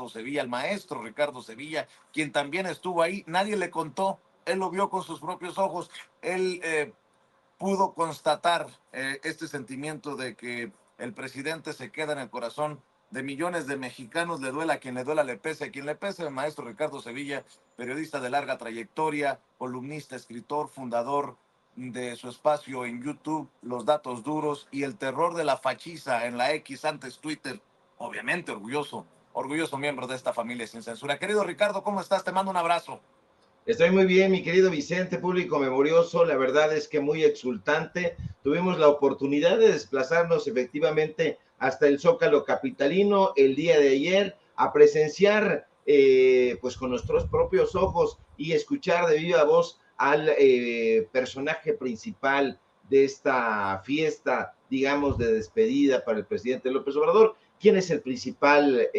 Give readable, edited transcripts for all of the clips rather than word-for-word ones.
Ricardo Sevilla, el maestro Ricardo Sevilla, quien también estuvo ahí. Nadie le contó, él lo vio con sus propios ojos. Él pudo constatar este sentimiento de que el presidente se queda en el corazón de millones de mexicanos, le duela a quien le duela, le pese a quien le pese. El maestro Ricardo Sevilla, periodista de larga trayectoria, columnista, escritor, fundador de su espacio en YouTube, Los Datos Duros, y el terror de la fachiza en la X, antes Twitter. Obviamente orgulloso miembro de esta familia sin censura. Querido Ricardo, ¿cómo estás? Te mando un abrazo. Estoy muy bien, mi querido Vicente, público memorioso. La verdad es que muy exultante. Tuvimos la oportunidad de desplazarnos efectivamente hasta el Zócalo capitalino el día de ayer a presenciar pues con nuestros propios ojos y escuchar de viva voz al personaje principal de esta fiesta, digamos, de despedida para el presidente López Obrador. ¿Quién es el principal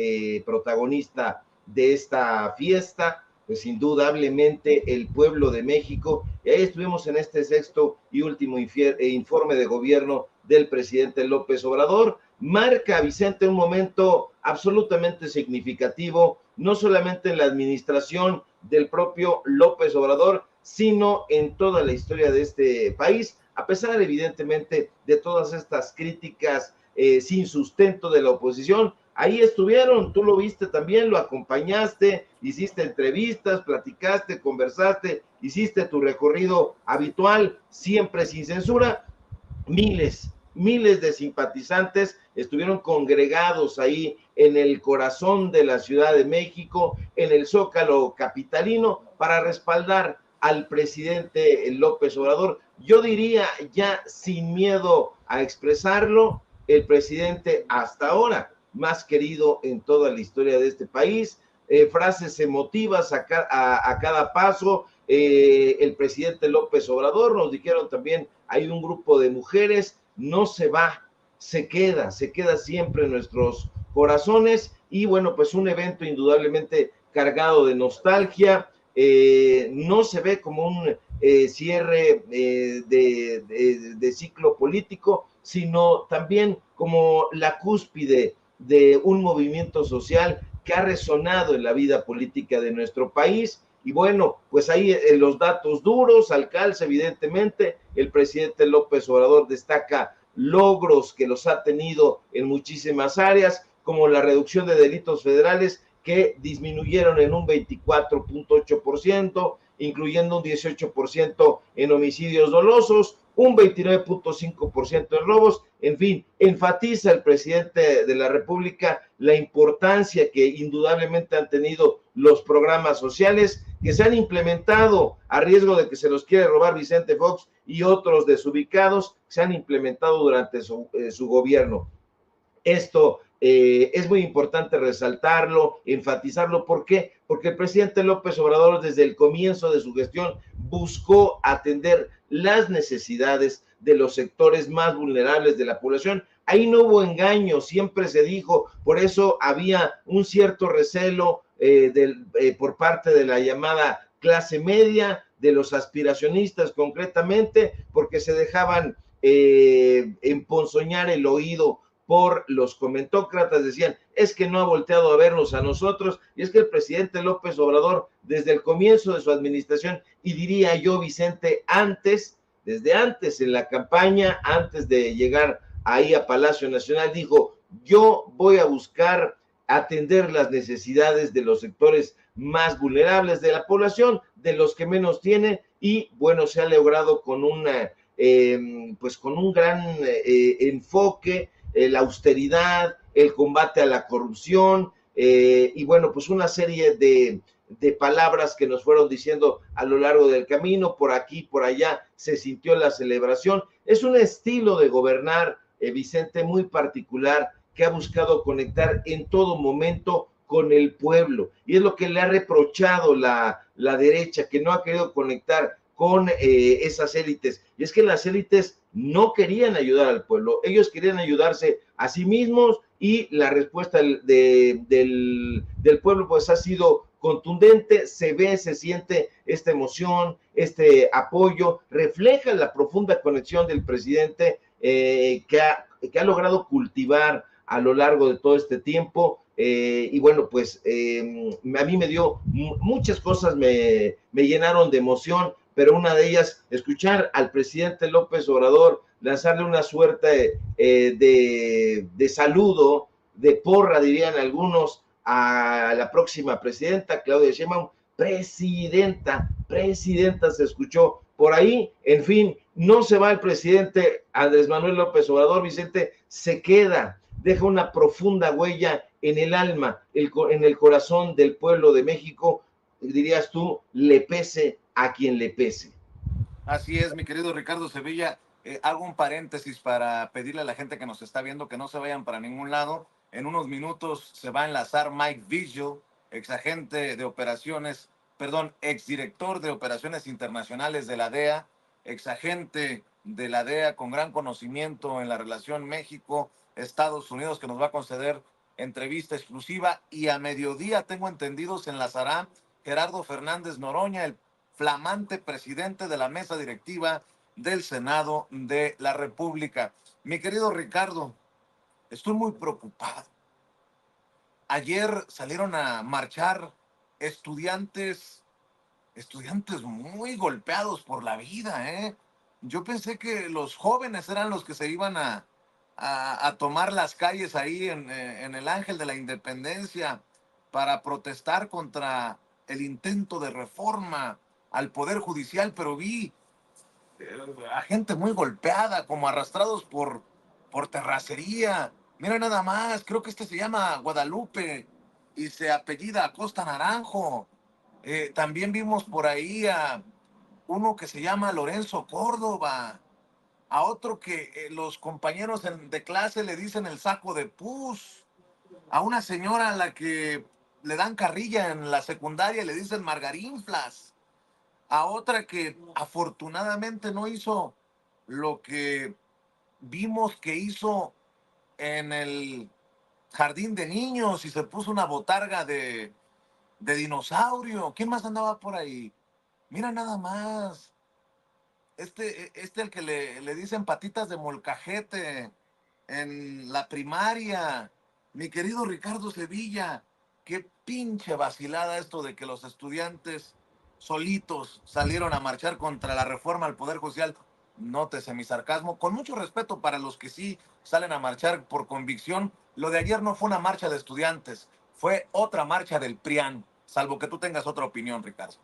protagonista de esta fiesta? Pues indudablemente el pueblo de México. Y ahí estuvimos en este sexto y último informe de gobierno del presidente López Obrador. Marca, Vicente, un momento absolutamente significativo, no solamente en la administración del propio López Obrador, sino en toda la historia de este país, a pesar evidentemente de todas estas críticas sin sustento de la oposición. Ahí estuvieron, tú lo viste también, lo acompañaste, hiciste entrevistas, platicaste, conversaste, hiciste tu recorrido habitual, siempre sin censura. Miles de simpatizantes estuvieron congregados ahí en el corazón de la Ciudad de México, en el Zócalo capitalino, para respaldar al presidente López Obrador. Yo diría, ya sin miedo a expresarlo, el presidente hasta ahora más querido en toda la historia de este país. Frases emotivas a cada paso. El presidente López Obrador, nos dijeron también, hay un grupo de mujeres, no se va, se queda siempre en nuestros corazones. Y bueno, pues un evento indudablemente cargado de nostalgia. No se ve como un cierre de ciclo político, sino también como la cúspide de un movimiento social que ha resonado en la vida política de nuestro país. Y bueno, pues ahí los datos duros al calce, evidentemente, el presidente López Obrador destaca logros que los ha tenido en muchísimas áreas, como la reducción de delitos federales que disminuyeron en un 24.8%, incluyendo un 18% en homicidios dolosos, un 29.5% en robos. En fin, enfatiza el presidente de la República la importancia que indudablemente han tenido los programas sociales que se han implementado, a riesgo de que se los quiera robar Vicente Fox y otros desubicados, se han implementado durante su gobierno. Esto es muy importante resaltarlo, enfatizarlo. ¿Por qué? Porque el presidente López Obrador desde el comienzo de su gestión buscó atender las necesidades de los sectores más vulnerables de la población. Ahí no hubo engaño, siempre se dijo, por eso había un cierto recelo por parte de la llamada clase media, de los aspiracionistas concretamente, porque se dejaban emponzoñar el oído por los comentócratas. Decían, es que no ha volteado a vernos a nosotros, y es que el presidente López Obrador, desde el comienzo de su administración, y diría yo, Vicente, desde antes en la campaña, antes de llegar ahí a Palacio Nacional, dijo, yo voy a buscar atender las necesidades de los sectores más vulnerables de la población, de los que menos tienen, y bueno, se ha logrado con pues con un gran enfoque, la austeridad, el combate a la corrupción, y bueno, pues una serie de palabras que nos fueron diciendo a lo largo del camino. Por aquí, por allá, se sintió la celebración. Es un estilo de gobernar, Vicente, muy particular, que ha buscado conectar en todo momento con el pueblo, y es lo que le ha reprochado la derecha, que no ha querido conectar con esas élites. Y es que las élites no querían ayudar al pueblo, ellos querían ayudarse a sí mismos, y la respuesta del pueblo pues ha sido contundente. Se ve, se siente esta emoción, este apoyo, refleja la profunda conexión del presidente que ha logrado cultivar a lo largo de todo este tiempo y bueno, pues a mí me dio muchas cosas, me llenaron de emoción, pero una de ellas, escuchar al presidente López Obrador lanzarle una suerte de saludo, de porra, dirían algunos, a la próxima presidenta, Claudia Sheinbaum. Presidenta se escuchó por ahí. En fin, no se va el presidente Andrés Manuel López Obrador, Vicente, se queda, deja una profunda huella en el alma, en el corazón del pueblo de México, dirías tú, le pese a quien le pese. Así es, mi querido Ricardo Sevilla. Hago un paréntesis para pedirle a la gente que nos está viendo que no se vayan para ningún lado. En unos minutos se va a enlazar Mike Vigil, exagente de operaciones, perdón, exdirector de operaciones internacionales de la DEA, exagente de la DEA con gran conocimiento en la relación México-Estados Unidos, que nos va a conceder entrevista exclusiva. Y a mediodía, tengo entendido, se enlazará Gerardo Fernández Noroña, el flamante presidente de la mesa directiva del Senado de la República. Mi querido Ricardo, estoy muy preocupado. Ayer salieron a marchar estudiantes muy golpeados por la vida, ¿eh? Yo pensé que los jóvenes eran los que se iban a tomar las calles ahí en el Ángel de la Independencia para protestar contra el intento de reforma al Poder Judicial, pero vi a gente muy golpeada, como arrastrados por terracería. Mira nada más, creo que este se llama Guadalupe y se apellida Acosta Naranjo. También vimos por ahí a uno que se llama Lorenzo Córdoba, a otro que los compañeros de clase le dicen el saco de pus, a una señora a la que le dan carrilla en la secundaria y le dicen margarinflas, a otra que afortunadamente no hizo lo que vimos que hizo en el jardín de niños y se puso una botarga de dinosaurio. ¿Quién más andaba por ahí? Mira nada más. El que le dicen patitas de molcajete en la primaria. Mi querido Ricardo Sevilla, qué pinche vacilada esto de que los estudiantes solitos salieron a marchar contra la reforma al Poder Judicial. Nótese mi sarcasmo, con mucho respeto para los que sí salen a marchar por convicción. Lo de ayer no fue una marcha de estudiantes, fue otra marcha del PRIAN, salvo que tú tengas otra opinión, Ricardo.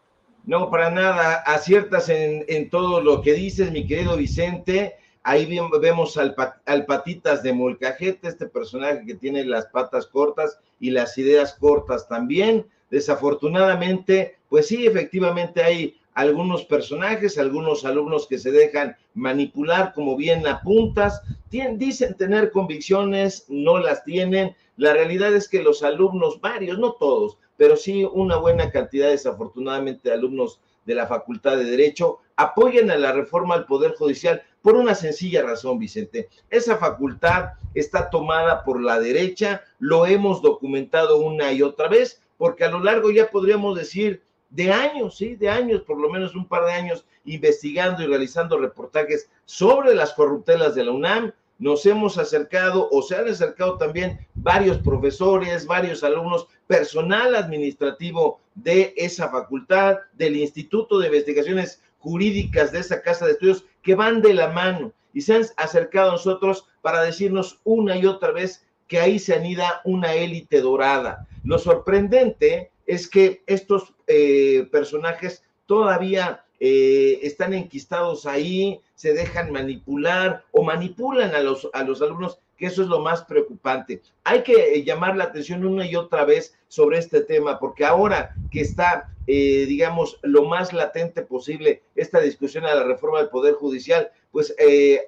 No, para nada, aciertas en todo lo que dices, mi querido Vicente. Ahí vemos al Patitas de Molcajete, este personaje que tiene las patas cortas y las ideas cortas también. Desafortunadamente, pues sí, efectivamente hay algunos personajes, algunos alumnos que se dejan manipular, como bien apuntas, dicen tener convicciones, no las tienen. La realidad es que los alumnos, varios, no todos, pero sí una buena cantidad, desafortunadamente, de alumnos de la Facultad de Derecho apoyan a la reforma al Poder Judicial por una sencilla razón, Vicente. Esa facultad está tomada por la derecha, lo hemos documentado una y otra vez, porque a lo largo, ya podríamos decir, de años, sí, de años, por lo menos un par de años, investigando y realizando reportajes sobre las corruptelas de la UNAM, nos hemos acercado, o se han acercado también varios profesores, varios alumnos, personal administrativo de esa facultad, del Instituto de Investigaciones Jurídicas de esa casa de estudios, que van de la mano y se han acercado a nosotros para decirnos una y otra vez que ahí se anida una élite dorada. Lo sorprendente es que estos personajes todavía están enquistados ahí, se dejan manipular o manipulan a los alumnos, que eso es lo más preocupante. Hay que llamar la atención una y otra vez sobre este tema, porque ahora que está, digamos, lo más latente posible esta discusión a la reforma del Poder Judicial, pues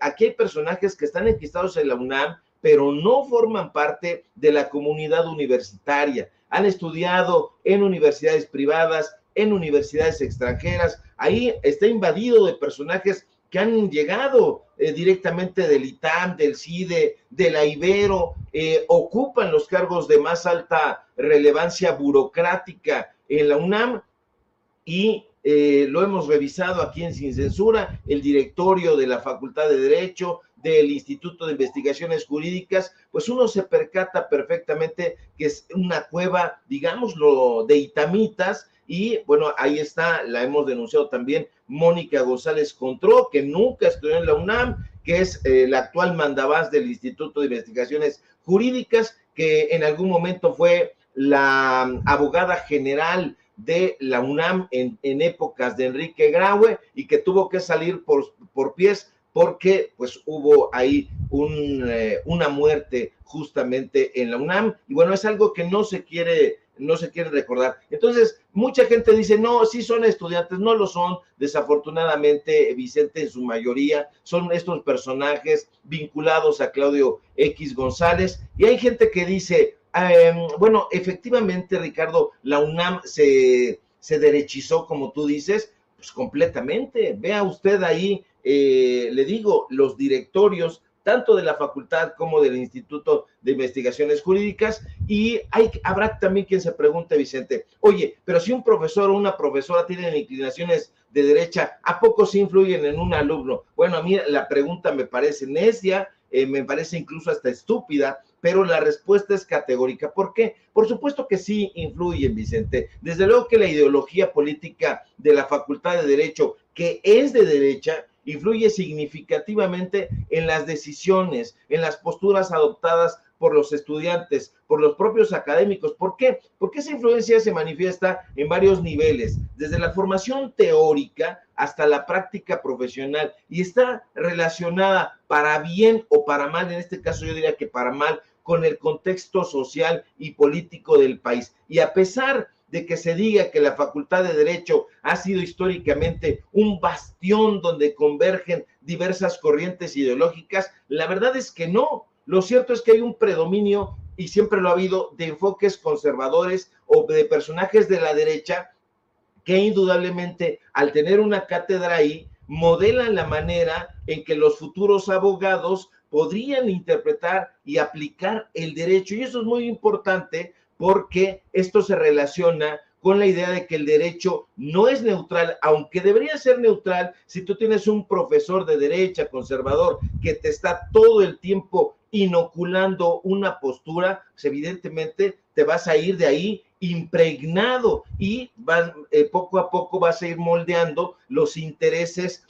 aquí hay personajes que están enquistados en la UNAM, pero no forman parte de la comunidad universitaria. Han estudiado en universidades privadas, en universidades extranjeras. Ahí está invadido de personajes que han llegado directamente del ITAM, del CIDE, de la Ibero, ocupan los cargos de más alta relevancia burocrática en la UNAM y lo hemos revisado aquí en Sin Censura, el directorio de la Facultad de Derecho, del Instituto de Investigaciones Jurídicas, pues uno se percata perfectamente que es una cueva, digámoslo, de itamitas, y bueno, ahí está, la hemos denunciado también, Mónica González Contró, que nunca estudió en la UNAM, que es la actual mandamás del Instituto de Investigaciones Jurídicas, que en algún momento fue la abogada general de la UNAM en épocas de Enrique Graue, y que tuvo que salir por pies porque pues hubo ahí una muerte justamente en la UNAM, y bueno, es algo que no se quiere recordar. Entonces, mucha gente dice, no, sí son estudiantes, no lo son, desafortunadamente, Vicente, en su mayoría, son estos personajes vinculados a Claudio X González, y hay gente que dice, bueno, efectivamente, Ricardo, la UNAM se derechizó, como tú dices, pues completamente. Vea usted ahí, le digo, los directorios, tanto de la facultad como del Instituto de Investigaciones Jurídicas, y habrá también quien se pregunte, Vicente, oye, pero si un profesor o una profesora tienen inclinaciones de derecha, ¿a poco sí influyen en un alumno? Bueno, a mí la pregunta me parece necia, me parece incluso hasta estúpida, pero la respuesta es categórica. ¿Por qué? Por supuesto que sí influyen, Vicente. Desde luego que la ideología política de la Facultad de Derecho, que es de derecha, influye significativamente en las decisiones, en las posturas adoptadas por los estudiantes, por los propios académicos. ¿Por qué? Porque esa influencia se manifiesta en varios niveles, desde la formación teórica hasta la práctica profesional, y está relacionada para bien o para mal, en este caso yo diría que para mal, con el contexto social y político del país. Y a pesar de que se diga que la Facultad de Derecho ha sido históricamente un bastión donde convergen diversas corrientes ideológicas, la verdad es que no. Lo cierto es que hay un predominio, y siempre lo ha habido, de enfoques conservadores o de personajes de la derecha que indudablemente, al tener una cátedra ahí, modelan la manera en que los futuros abogados podrían interpretar y aplicar el derecho. Y eso es muy importante porque esto se relaciona con la idea de que el derecho no es neutral, aunque debería ser neutral si tú tienes un profesor de derecha conservador que te está todo el tiempo inoculando una postura, pues evidentemente te vas a ir de ahí impregnado, y poco a poco vas a ir moldeando los intereses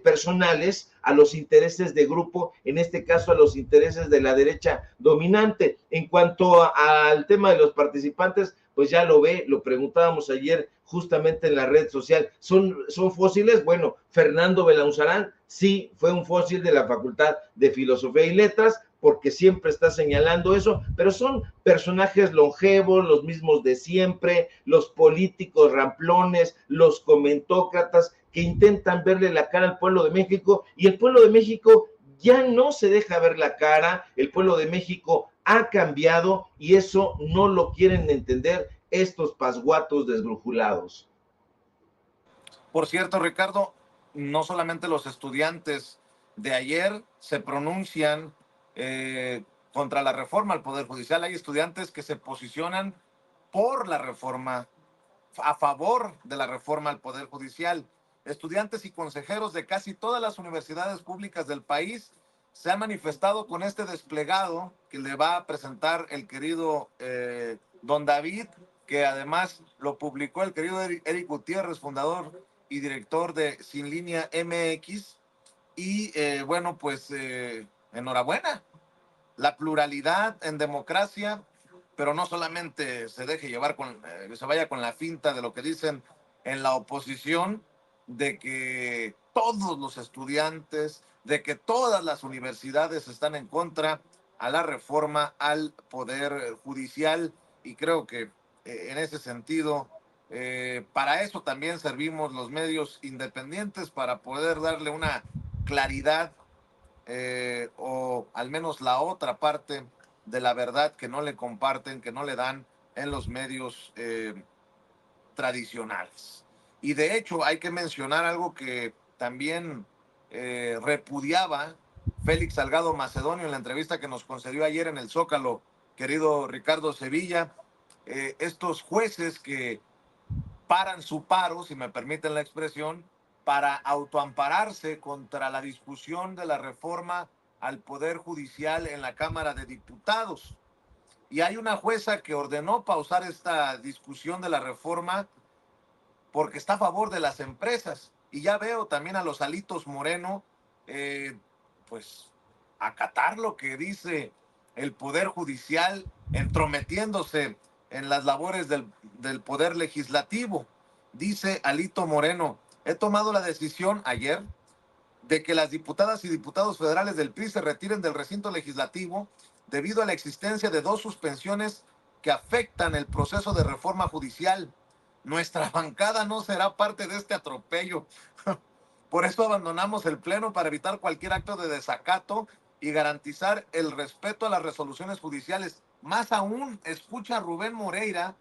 personales a los intereses de grupo, en este caso a los intereses de la derecha dominante. En cuanto al tema de los participantes, pues ya lo ve, lo preguntábamos ayer justamente en la red social, ¿son fósiles? Bueno, Fernando Belauzarán sí fue un fósil de la Facultad de Filosofía y Letras, porque siempre está señalando eso, pero son personajes longevos, los mismos de siempre, los políticos ramplones, los comentócratas que intentan verle la cara al pueblo de México, y el pueblo de México ya no se deja ver la cara, el pueblo de México ha cambiado, y eso no lo quieren entender estos pasguatos desbrujulados. Por cierto, Ricardo, no solamente los estudiantes de ayer se pronuncian contra la reforma al Poder Judicial, hay estudiantes que se posicionan por la reforma, a favor de la reforma al Poder Judicial. Estudiantes y consejeros de casi todas las universidades públicas del país se han manifestado con este desplegado que le va a presentar el querido don David, que además lo publicó el querido Eric Gutiérrez, fundador y director de Sin Línea MX. Y bueno, pues enhorabuena. La pluralidad en democracia, pero no solamente se deje llevar se vaya con la finta de lo que dicen en la oposición, de que todos los estudiantes, de que todas las universidades están en contra a la reforma al Poder Judicial, y creo que en ese sentido, para eso también servimos los medios independientes, para poder darle una claridad o al menos la otra parte de la verdad que no le comparten, que no le dan en los medios tradicionales. Y de hecho hay que mencionar algo que también repudiaba Félix Salgado Macedonio en la entrevista que nos concedió ayer en el Zócalo, querido Ricardo Sevilla, estos jueces que paran su paro, si me permiten la expresión, para autoampararse contra la discusión de la reforma al Poder Judicial en la Cámara de Diputados. Y hay una jueza que ordenó pausar esta discusión de la reforma porque está a favor de las empresas. Y ya veo también a los Alitos Moreno, pues, acatar lo que dice el Poder Judicial, entrometiéndose en las labores del Poder Legislativo. Dice Alito Moreno: he tomado la decisión ayer de que las diputadas y diputados federales del PRI se retiren del recinto legislativo debido a la existencia de 2 suspensiones que afectan el proceso de reforma judicial. Nuestra bancada no será parte de este atropello. Por eso abandonamos el pleno, para evitar cualquier acto de desacato y garantizar el respeto a las resoluciones judiciales. Más aún, escucha a Rubén Moreira,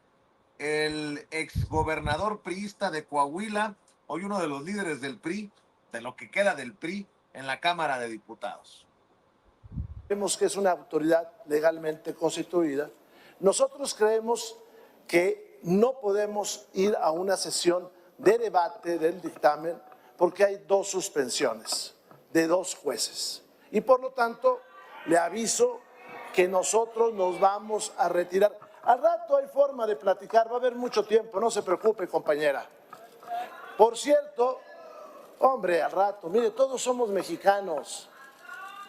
el exgobernador priista de Coahuila, hoy uno de los líderes del PRI, de lo que queda del PRI, en la Cámara de Diputados. Creemos que es una autoridad legalmente constituida. Nosotros creemos que no podemos ir a una sesión de debate del dictamen porque hay 2 suspensiones de 2 jueces. Y por lo tanto, le aviso que nosotros nos vamos a retirar. Al rato hay forma de platicar, va a haber mucho tiempo, no se preocupe, compañera. Por cierto, hombre, al rato, mire, todos somos mexicanos,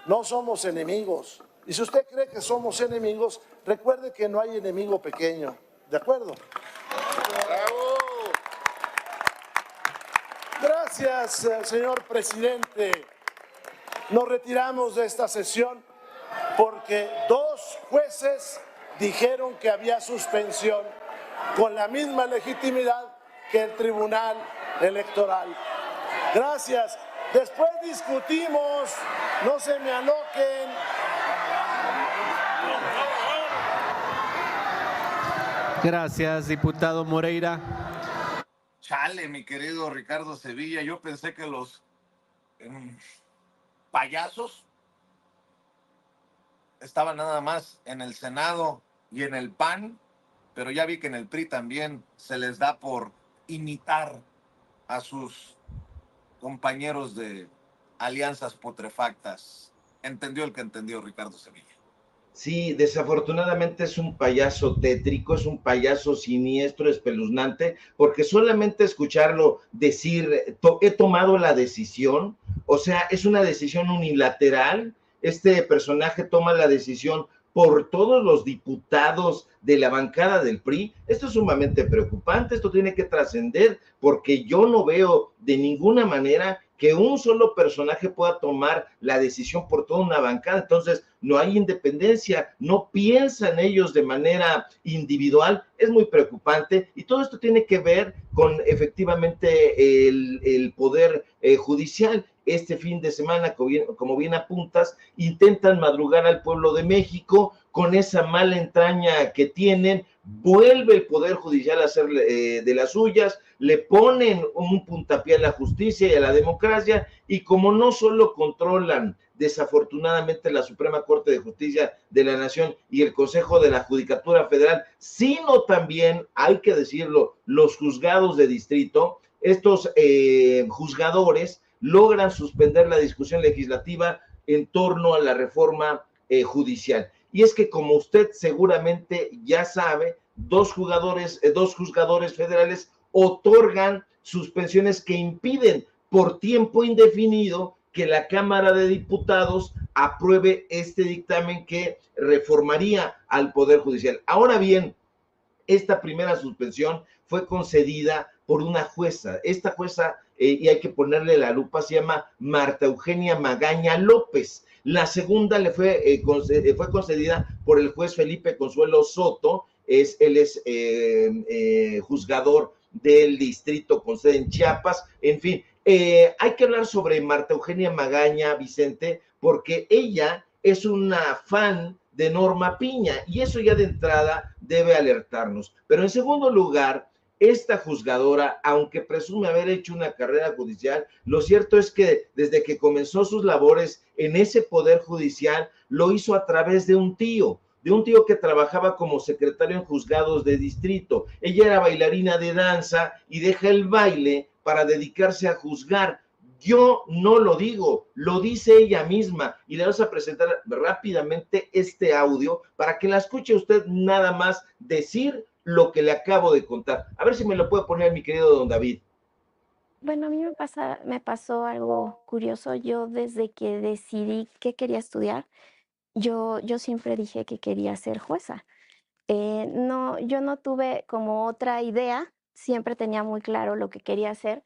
no somos enemigos. Y si usted cree que somos enemigos, recuerde que no hay enemigo pequeño, ¿de acuerdo? ¡Bravo! Gracias, señor presidente. Nos retiramos de esta sesión porque 2 jueces dijeron que había suspensión con la misma legitimidad que el Tribunal Electoral. Gracias. Después discutimos, no se me aloquen. Gracias, diputado Moreira. Chale, mi querido Ricardo Sevilla, yo pensé que los payasos estaban nada más en el Senado y en el PAN, pero ya vi que en el PRI también se les da por imitar a sus compañeros de alianzas putrefactas. Entendió el que entendió, Ricardo Sevilla. Sí, desafortunadamente es un payaso tétrico, es un payaso siniestro, espeluznante, porque solamente escucharlo decir, he tomado la decisión, o sea, es una decisión unilateral. Este personaje toma la decisión por todos los diputados de la bancada del PRI. Esto es sumamente preocupante, esto tiene que trascender, porque yo no veo de ninguna manera que un solo personaje pueda tomar la decisión por toda una bancada. Entonces no hay independencia, no piensan ellos de manera individual. Es muy preocupante, y todo esto tiene que ver con efectivamente el poder judicial. Este fin de semana, como bien apuntas, intentan madrugar al pueblo de México con esa mala entraña que tienen. Vuelve el Poder Judicial a hacer de las suyas, le ponen un puntapié a la justicia y a la democracia, y como no solo controlan desafortunadamente la Suprema Corte de Justicia de la Nación y el Consejo de la Judicatura Federal, sino también, hay que decirlo, los juzgados de distrito, estos juzgadores logran suspender la discusión legislativa en torno a la reforma judicial. Y es que, como usted seguramente ya sabe, 2 juzgadores federales otorgan suspensiones que impiden por tiempo indefinido que la Cámara de Diputados apruebe este dictamen que reformaría al Poder Judicial. Ahora bien, esta primera suspensión fue concedida por una jueza. Esta jueza, y hay que ponerle la lupa, se llama Marta Eugenia Magaña López. La segunda fue concedida por el juez Felipe Consuelo Soto. Él es juzgador del distrito con sede en Chiapas. En fin, hay que hablar sobre Marta Eugenia Magaña, Vicente, porque ella es una fan de Norma Piña, y eso ya de entrada debe alertarnos. Pero en segundo lugar, esta juzgadora, aunque presume haber hecho una carrera judicial, lo cierto es que desde que comenzó sus labores en ese Poder Judicial, lo hizo a través de un tío, de un tío que trabajaba como secretario en juzgados de distrito. Ella era bailarina de danza y deja el baile para dedicarse a juzgar. Yo no lo digo, lo dice ella misma, y le vamos a presentar rápidamente este audio para que la escuche usted nada más decir lo que le acabo de contar. A ver si me lo puede poner mi querido don David. Bueno, a mí me pasó algo curioso. Yo desde que decidí qué quería estudiar, yo siempre dije que quería ser jueza. No, yo no tuve como otra idea, siempre tenía muy claro lo que quería hacer.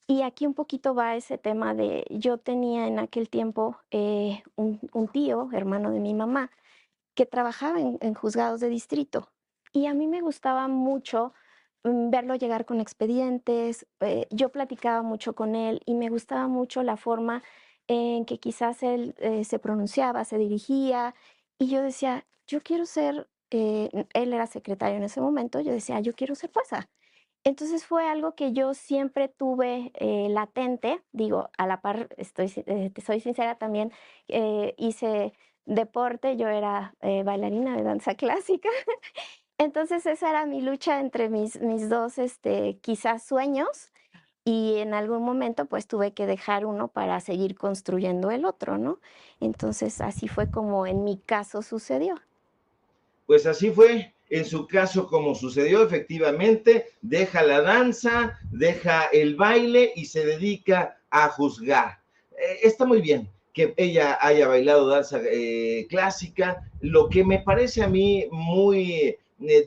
Y aquí un poquito va ese tema de, yo tenía en aquel tiempo un tío, hermano de mi mamá, que trabajaba en juzgados de distrito. Y a mí me gustaba mucho verlo llegar con expedientes. Yo platicaba mucho con él y me gustaba mucho la forma en que quizás él se pronunciaba, se dirigía. Y yo decía, yo quiero ser, él era secretario en ese momento, yo decía, yo quiero ser jueza. Entonces fue algo que yo siempre tuve latente, digo, a la par, te soy sincera también, hice deporte, yo era bailarina de danza clásica. Entonces esa era mi lucha entre mis dos, quizás sueños, y en algún momento pues tuve que dejar uno para seguir construyendo el otro, ¿no? Entonces así fue como en mi caso sucedió. Pues así fue en su caso como sucedió, efectivamente, deja la danza, deja el baile y se dedica a juzgar. Está muy bien que ella haya bailado danza clásica. Lo que me parece a mí muy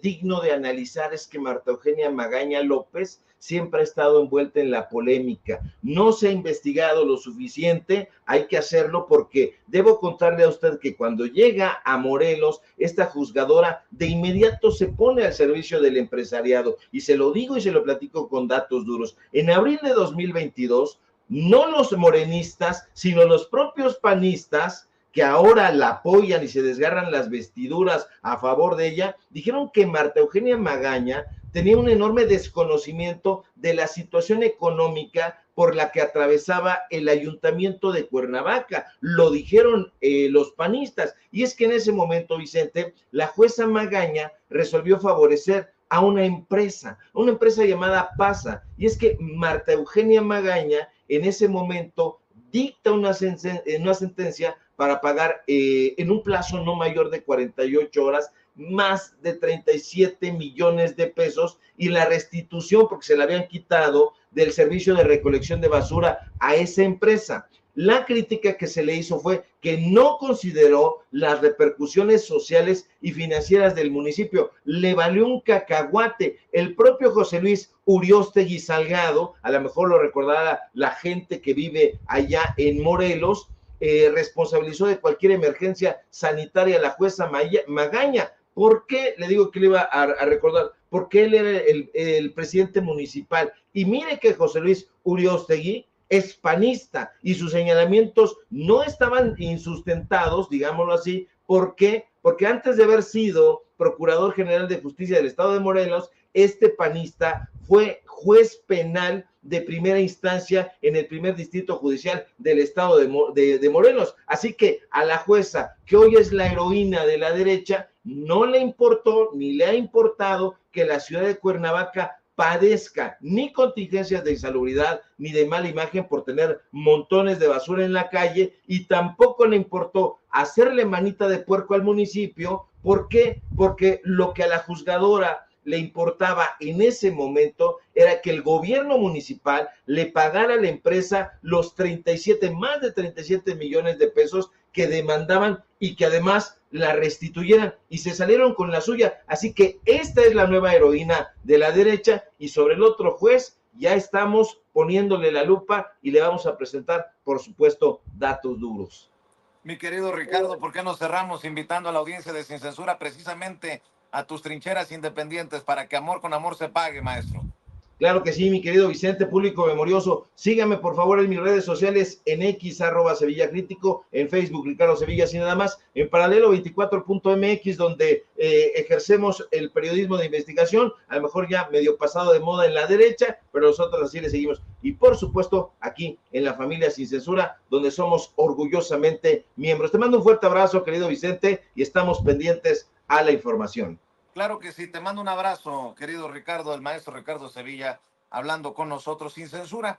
digno de analizar es que Marta Eugenia Magaña López siempre ha estado envuelta en la polémica. No se ha investigado lo suficiente, hay que hacerlo, porque debo contarle a usted que cuando llega a Morelos, esta juzgadora de inmediato se pone al servicio del empresariado, y se lo digo y se lo platico con datos duros. En abril de 2022, no los morenistas, sino los propios panistas, que ahora la apoyan y se desgarran las vestiduras a favor de ella, dijeron que Marta Eugenia Magaña tenía un enorme desconocimiento de la situación económica por la que atravesaba el ayuntamiento de Cuernavaca. Lo dijeron los panistas. Y es que en ese momento, Vicente, la jueza Magaña resolvió favorecer a una empresa llamada PASA. Y es que Marta Eugenia Magaña en ese momento dicta una sentencia para pagar en un plazo no mayor de 48 horas más de 37 millones de pesos, y la restitución, porque se la habían quitado, del servicio de recolección de basura a esa empresa. La crítica que se le hizo fue que no consideró las repercusiones sociales y financieras del municipio. Le valió un cacahuate. El propio José Luis Uriostegui Salgado, a lo mejor lo recordará la gente que vive allá en Morelos, responsabilizó de cualquier emergencia sanitaria a la jueza Magaña. ¿Por qué? Le digo que le iba a recordar, porque él era el presidente municipal. Y mire que José Luis Uriostegui es panista y sus señalamientos no estaban insustentados, digámoslo así. ¿Por qué? Porque antes de haber sido Procurador General de Justicia del Estado de Morelos, este panista fue juez penal de primera instancia en el primer distrito judicial del estado de Morelos. Así que a la jueza, que hoy es la heroína de la derecha, no le importó ni le ha importado que la ciudad de Cuernavaca padezca ni contingencias de insalubridad ni de mala imagen por tener montones de basura en la calle, y tampoco le importó hacerle manita de puerco al municipio. ¿Por qué? Porque lo que a la juzgadora le importaba en ese momento era que el gobierno municipal le pagara a la empresa los más de 37 millones de pesos que demandaban, y que además la restituyeran, y se salieron con la suya. Así que esta es la nueva heroína de la derecha, y sobre el otro juez ya estamos poniéndole la lupa y le vamos a presentar, por supuesto, datos duros. Mi querido Ricardo, ¿por qué no cerramos invitando a la audiencia de Sin Censura precisamente a tus trincheras independientes para que amor con amor se pague, maestro? Claro que sí, mi querido Vicente, público memorioso. Síganme, por favor, en mis redes sociales, en X, @SevillaCrítico, en Facebook, Ricardo Sevilla, así nada más, en Paralelo 24.mx, donde ejercemos el periodismo de investigación, a lo mejor ya medio pasado de moda en la derecha, pero nosotros así le seguimos. Y por supuesto, aquí en la familia Sin Censura, donde somos orgullosamente miembros. Te mando un fuerte abrazo, querido Vicente, y estamos pendientes a la información. Claro que sí, te mando un abrazo, querido Ricardo, el maestro Ricardo Sevilla, hablando con nosotros sin censura.